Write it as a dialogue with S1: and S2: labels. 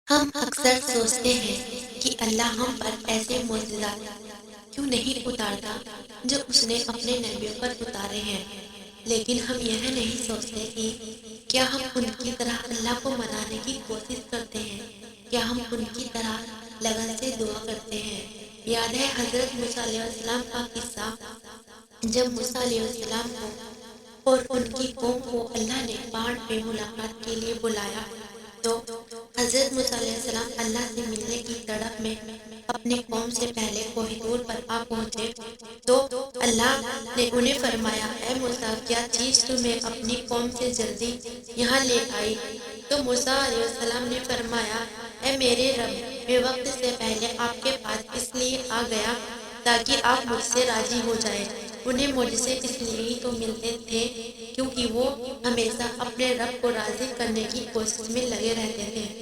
S1: ہم اکثر سوچتے ہیں کہ اللہ ہم پر ایسے معجزات کیوں نہیں اتارتا جو اس نے اپنے نبیوں پر اتارے ہیں، لیکن ہم یہ نہیں سوچتے کہ کیا ہم ان کی طرح اللہ کو منانے کی کوشش کرتے ہیں، کیا ہم ان کی طرح لگن سے دعا کرتے ہیں۔ یاد ہے حضرت موسیٰ علیہ السلام کا قصہ، جب موسیٰ علیہ السلام کو اور ان کی قوم کو اللہ نے پہاڑ پہ ملاقات کے لیے بلایا تو حضرت موسیٰ علیہ السلام اللہ سے ملنے کی تڑپ میں اپنی قوم سے پہلے کوہ طور پر آ پہنچے تو اللہ نے انہیں فرمایا، اے موسیٰ، کیا چیز تمہیں اپنی قوم سے جلدی یہاں لے آئی؟ تو موسیٰ علیہ السلام نے فرمایا، اے میرے رب، میں وقت سے پہلے آپ کے پاس اس لیے آ گیا تاکہ آپ مجھ سے راضی ہو جائیں۔ انہیں معجزے اس لیے ہی تو ملتے تھے کیونکہ وہ ہمیشہ اپنے رب کو راضی کرنے کی کوشش میں لگے رہتے تھے۔